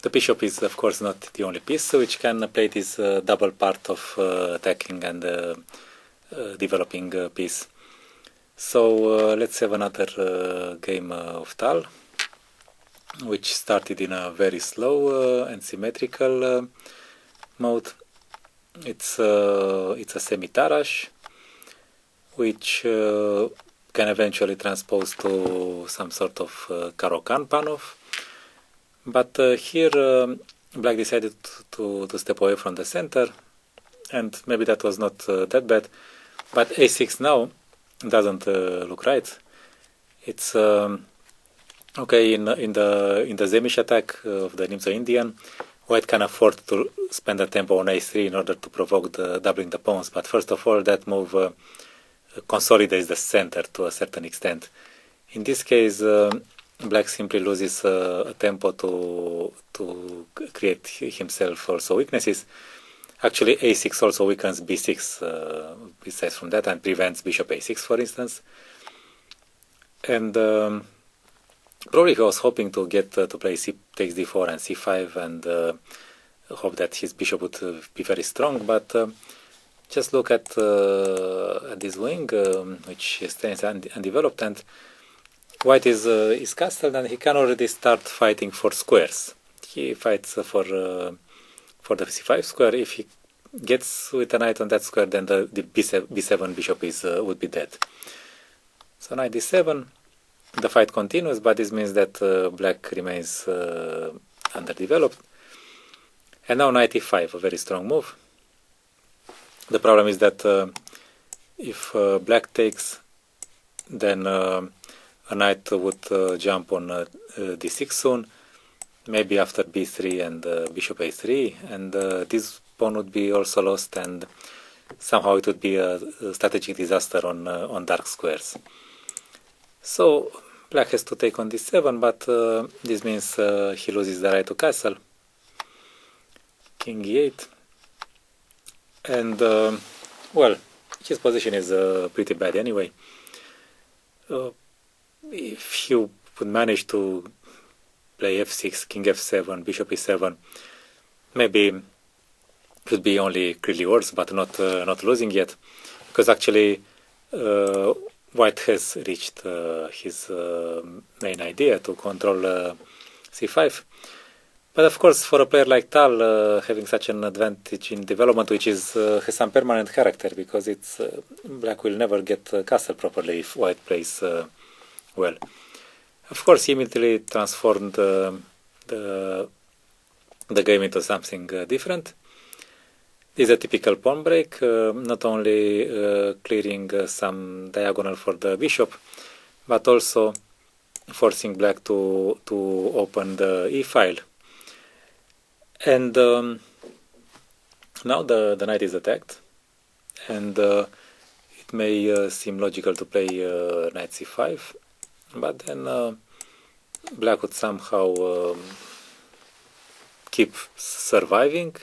The bishop is, of course, not the only piece which can play this double part of attacking and developing piece. So let's have another game of Tal, which started in a very slow and symmetrical mode. It's a semi-Tarrasch, which can eventually transpose to some sort of Caro-Kann Panov. But here Black decided to step away from the center, and maybe that was not that bad. But a6 now doesn't look right. It's okay in the Zemish attack of the Nimzo Indian. White can afford to spend a tempo on a3 in order to provoke the doubling the pawns. But first of all, that move consolidates the center to a certain extent. In this case, Black simply loses a tempo to create himself also weaknesses. Actually, a6 also weakens b6 besides from that, and prevents bishop a6, for instance. And probably he was hoping to get to play c takes d4 and c5 and hope that his bishop would be very strong. But just look at this wing, which stands undeveloped, and White is castled, and he can already start fighting for squares. He fights for the c5 square. If he gets with a knight on that square, then the b7 bishop would be dead. So knight d7, the fight continues, but this means that Black remains underdeveloped. And now knight e5, a very strong move. The problem is that if Black takes, then a knight would jump on d6 soon, maybe after b3 and bishop a3, and this pawn would be also lost, and somehow it would be a strategic disaster on dark squares. So Black has to take on d7, but this means he loses the right to castle. King e8, and well, his position is pretty bad anyway. If you would manage to play f6, king f7, bishop e7, maybe it could be only clearly worse, but not losing yet, because actually White has reached his main idea to control c5. But of course, for a player like Tal, having such an advantage in development, which has some permanent character, because it's Black will never get castle properly if White plays well. Of course, he immediately transformed the game into something different. This is a typical pawn break, not only clearing some diagonal for the bishop, but also forcing Black to open the e-file. And now the knight is attacked, and it may seem logical to play knight c5, but then Black would somehow keep surviving.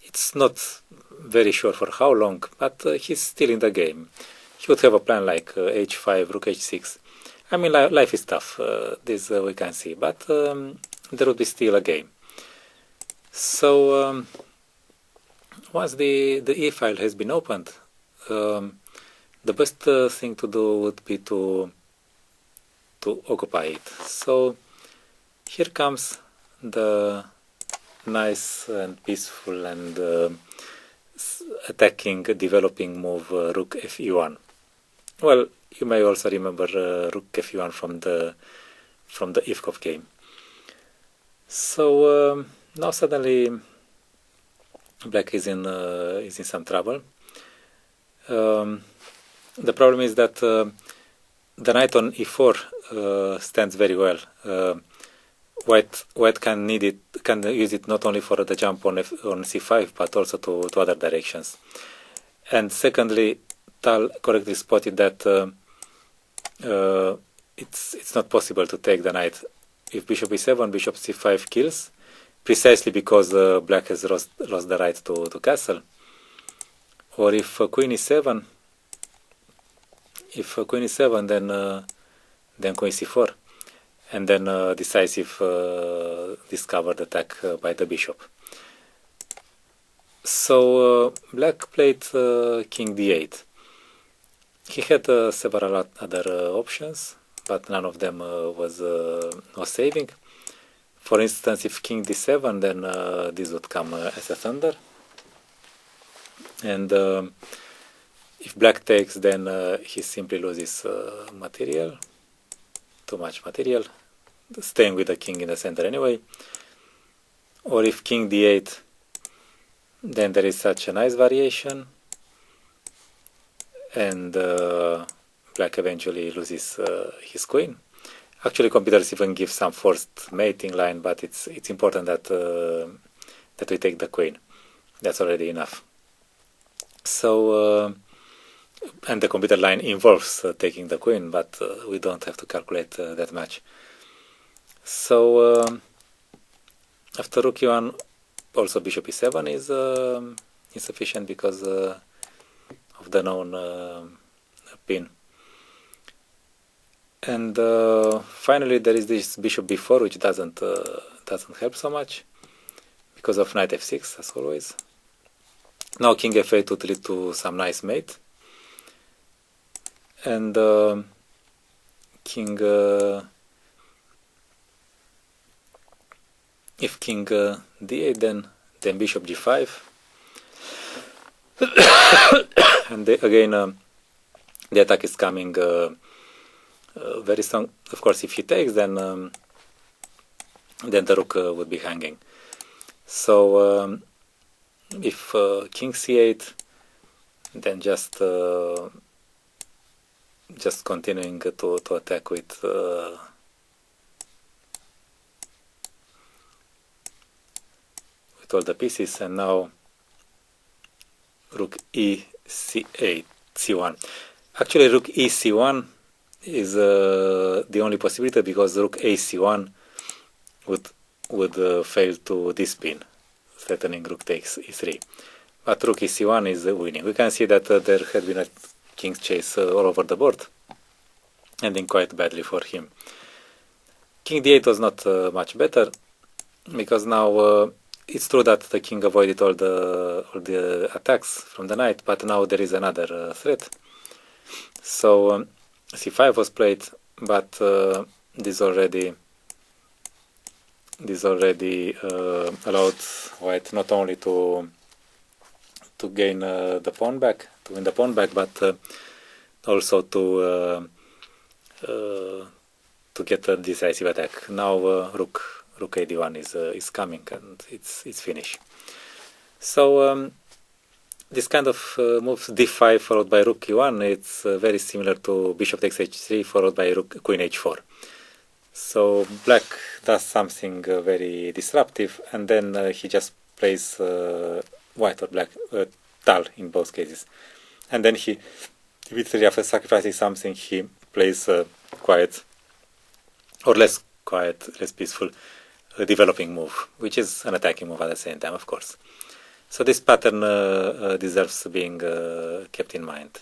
It's not very sure for how long, but he's still in the game. He would have a plan like h5, rook h6. I mean, life is tough, this we can see, but there would be still a game. So once the e-file has been opened, the best thing to do would be to occupy it. So here comes the nice and peaceful and attacking, developing move rook fe1. Well, you may also remember rook fe1 from the Ivkov game. So now suddenly Black is in some trouble. The problem is that the knight on e4 stands very well. White can use it not only for the jump on c5, but also to other directions. And secondly, Tal correctly spotted that it's not possible to take the knight if bishop e7, bishop c5 kills, precisely because Black has lost the right to castle. Or if queen e7, then queen c4. and then decisive discovered attack by the bishop. So black played king d8. He had several other options, but none of them was saving. For instance, if king d7, then this would come as a thunder. And if black takes, then he simply loses material, too much material, staying with the king in the center anyway. Or if king d8, then there is such a nice variation, and black eventually loses his queen. Actually, computers even give some forced mating line, but it's important that that we take the queen. That's already enough. So, and the computer line involves taking the queen, but we don't have to calculate that much. So, after rook e1, also bishop e7 is insufficient because of the known pin. And finally, there is this bishop b4, which doesn't help so much because of knight f6, as always. Now king f8 would lead to some nice mate, and king if king d8, then bishop g5, and again the attack is coming very strong. Of course, if he takes, then the rook would be hanging. So if king c8, then just continuing to attack with all the pieces, and now rook e c8 c1. Actually, rook e c1 is the only possibility, because rook a c1 would fail to this pin, threatening rook takes e3. But rook e c1 is winning. We can see that there had been a king's chase all over the board, ending quite badly for him. King d8 was not much better, because now it's true that the king avoided all the attacks from the knight, but now there is another threat. So c5 was played, but this already allowed white not only to gain the pawn back, to win the pawn back, but also to get a decisive attack. Now rook a d1 is coming, and it's finished. So this kind of moves d5 followed by rook e1, it's very similar to bishop takes h3 followed by queen h4. So black does something very disruptive, and then he just plays white or black, dull in both cases. And then he, literally after sacrificing something, he plays quiet, or less quiet, less peaceful, developing move, which is an attacking move at the same time, of course. So this pattern deserves being kept in mind.